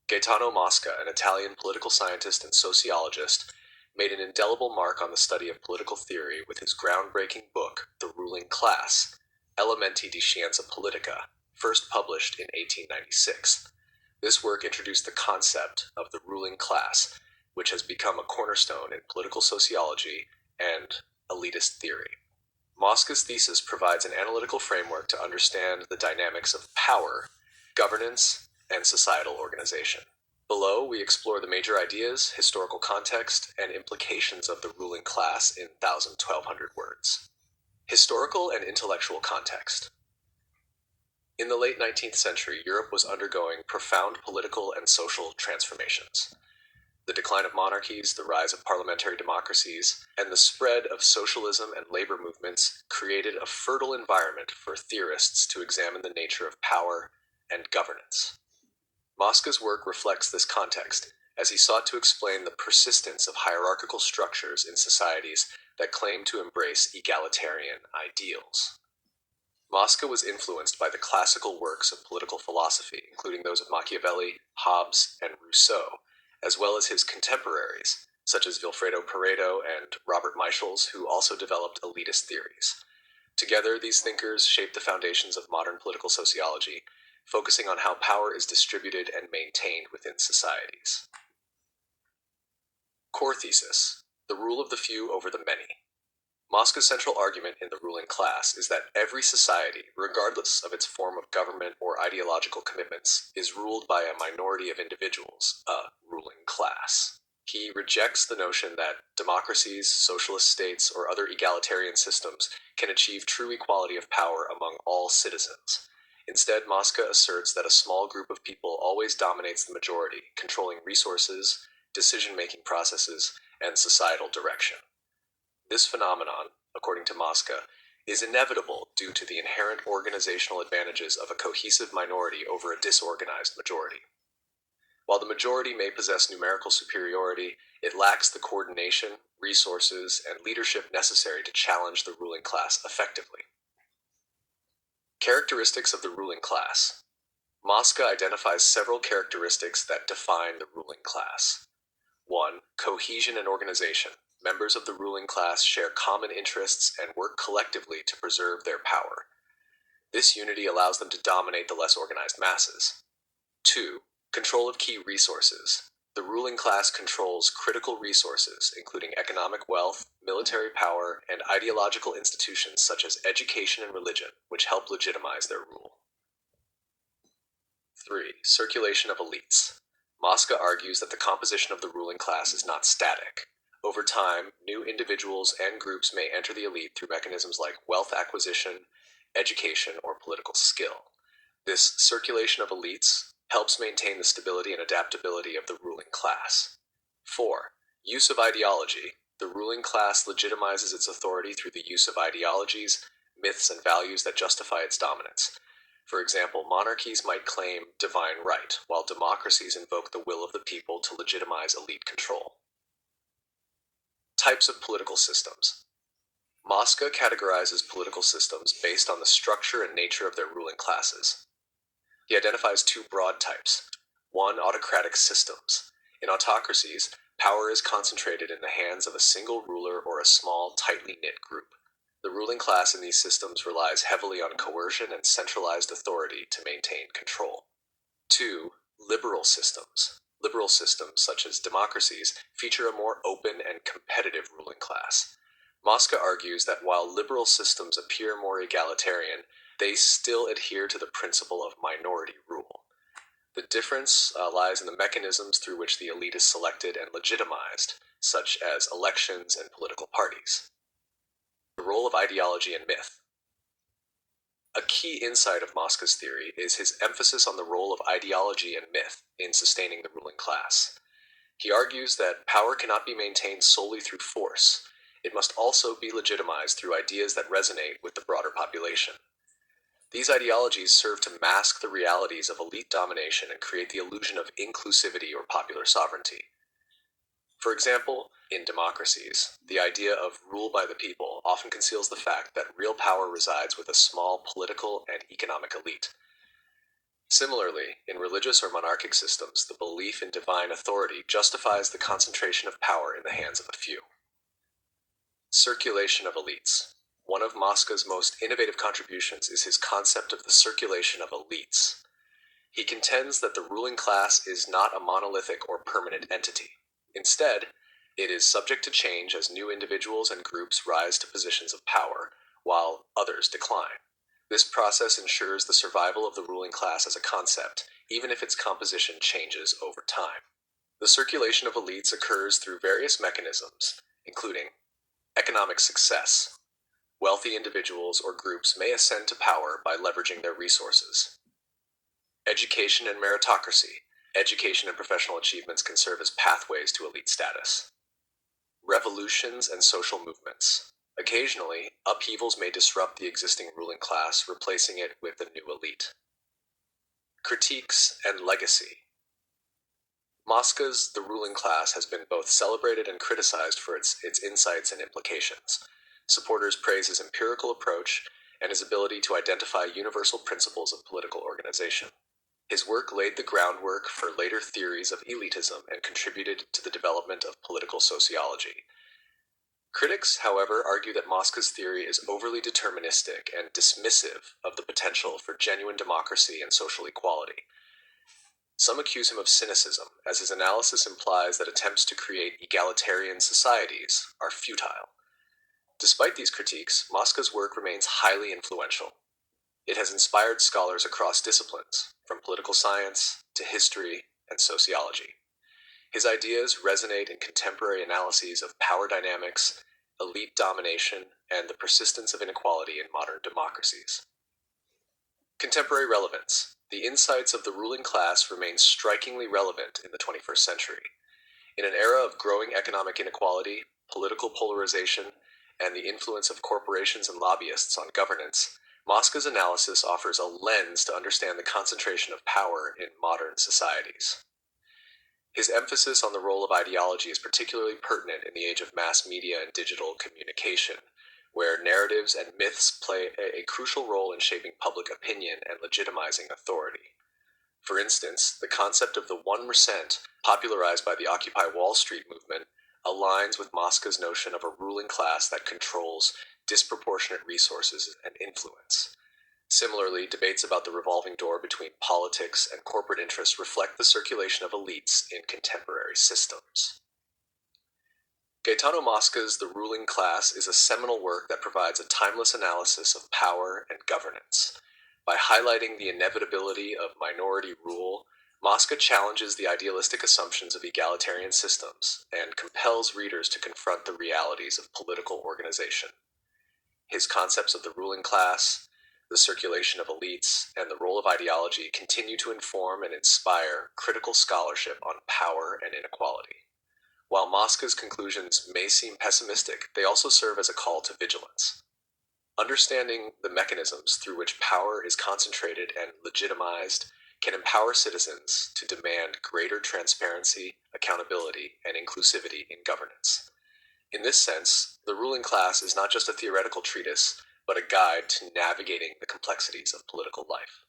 Gaetano Mosca, an Italian political scientist and sociologist, made an indelible mark on the study of political theory with his groundbreaking book, The Ruling Class, Elementi di Scienza Politica, first published in 1896. This work introduced the concept of the ruling class, which has become a cornerstone in political sociology and elitist theory. Mosca's thesis provides an analytical framework to understand the dynamics of power, governance, and societal organization. Below, we explore the major ideas, historical context, and implications of the ruling class in 1,200 words. Historical and intellectual context. In the late 19th century, Europe was undergoing profound political and social transformations. The decline of monarchies, the rise of parliamentary democracies, and the spread of socialism and labor movements created a fertile environment for theorists to examine the nature of power and governance. Mosca's work reflects this context, as he sought to explain the persistence of hierarchical structures in societies that claim to embrace egalitarian ideals. Mosca was influenced by the classical works of political philosophy, including those of Machiavelli, Hobbes, and Rousseau, as well as his contemporaries, such as Vilfredo Pareto and Robert Michels, who also developed elitist theories. Together, these thinkers shaped the foundations of modern political sociology, focusing on how power is distributed and maintained within societies. Core thesis: the rule of the few over the many. Mosca's central argument in The Ruling Class is that every society, regardless of its form of government or ideological commitments, is ruled by a minority of individuals, a ruling class. He rejects the notion that democracies, socialist states, or other egalitarian systems can achieve true equality of power among all citizens. Instead, Mosca asserts that a small group of people always dominates the majority, controlling resources, decision-making processes, and societal direction. This phenomenon, according to Mosca, is inevitable due to the inherent organizational advantages of a cohesive minority over a disorganized majority. While the majority may possess numerical superiority, it lacks the coordination, resources, and leadership necessary to challenge the ruling class effectively. Characteristics of the ruling class. Mosca identifies several characteristics that define the ruling class. 1. Cohesion and organization. Members of the ruling class share common interests and work collectively to preserve their power. This unity allows them to dominate the less organized masses. 2. Control of key resources. The ruling class controls critical resources, including economic wealth, military power, and ideological institutions such as education and religion, which help legitimize their rule. 3. Circulation of elites. Mosca argues that the composition of the ruling class is not static. Over time, new individuals and groups may enter the elite through mechanisms like wealth acquisition, education, or political skill. This circulation of elites helps maintain the stability and adaptability of the ruling class. 4. Use of ideology. The ruling class legitimizes its authority through the use of ideologies, myths, and values that justify its dominance. For example, monarchies might claim divine right, while democracies invoke the will of the people to legitimize elite control. Types of political systems. Mosca categorizes political systems based on the structure and nature of their ruling classes. He identifies two broad types. 1. Autocratic systems. In autocracies, power is concentrated in the hands of a single ruler or a small, tightly knit group. The ruling class in these systems relies heavily on coercion and centralized authority to maintain control. 2. Liberal systems. Liberal systems, such as democracies, feature a more open and competitive ruling class. Mosca argues that while liberal systems appear more egalitarian, they still adhere to the principle of minority rule. The difference lies in the mechanisms through which the elite is selected and legitimized, such as elections and political parties. The role of ideology and myth. A key insight of Mosca's theory is his emphasis on the role of ideology and myth in sustaining the ruling class. He argues that power cannot be maintained solely through force. It must also be legitimized through ideas that resonate with the broader population. These ideologies serve to mask the realities of elite domination and create the illusion of inclusivity or popular sovereignty. For example, in democracies, the idea of rule by the people often conceals the fact that real power resides with a small political and economic elite. Similarly, in religious or monarchic systems, the belief in divine authority justifies the concentration of power in the hands of a few. Circulation of elites. One of Mosca's most innovative contributions is his concept of the circulation of elites. He contends that the ruling class is not a monolithic or permanent entity. Instead, it is subject to change as new individuals and groups rise to positions of power, while others decline. This process ensures the survival of the ruling class as a concept, even if its composition changes over time. The circulation of elites occurs through various mechanisms, including economic success. Wealthy individuals or groups may ascend to power by leveraging their resources. Education and meritocracy. Education and professional achievements can serve as pathways to elite status. Revolutions and social movements. Occasionally, upheavals may disrupt the existing ruling class, replacing it with a new elite. Critiques and legacy. Mosca's The Ruling Class has been both celebrated and criticized for its insights and implications. Supporters praise his empirical approach and his ability to identify universal principles of political organization. His work laid the groundwork for later theories of elitism and contributed to the development of political sociology. Critics, however, argue that Mosca's theory is overly deterministic and dismissive of the potential for genuine democracy and social equality. Some accuse him of cynicism, as his analysis implies that attempts to create egalitarian societies are futile. Despite these critiques, Mosca's work remains highly influential. It has inspired scholars across disciplines, from political science to history and sociology. His ideas resonate in contemporary analyses of power dynamics, elite domination, and the persistence of inequality in modern democracies. Contemporary relevance. The insights of the ruling class remain strikingly relevant in the 21st century. In an era of growing economic inequality, political polarization, and the influence of corporations and lobbyists on governance, Mosca's analysis offers a lens to understand the concentration of power in modern societies. His emphasis on the role of ideology is particularly pertinent in the age of mass media and digital communication, where narratives and myths play a crucial role in shaping public opinion and legitimizing authority. For instance, the concept of the 1%, popularized by the Occupy Wall Street movement, aligns with Mosca's notion of a ruling class that controls disproportionate resources and influence. Similarly, debates about the revolving door between politics and corporate interests reflect the circulation of elites in contemporary systems. Gaetano Mosca's The Ruling Class is a seminal work that provides a timeless analysis of power and governance. By highlighting the inevitability of minority rule, Mosca challenges the idealistic assumptions of egalitarian systems and compels readers to confront the realities of political organization. His concepts of the ruling class, the circulation of elites, and the role of ideology continue to inform and inspire critical scholarship on power and inequality. While Mosca's conclusions may seem pessimistic, they also serve as a call to vigilance. Understanding the mechanisms through which power is concentrated and legitimized can empower citizens to demand greater transparency, accountability, and inclusivity in governance. In this sense, The Ruling Class is not just a theoretical treatise, but a guide to navigating the complexities of political life.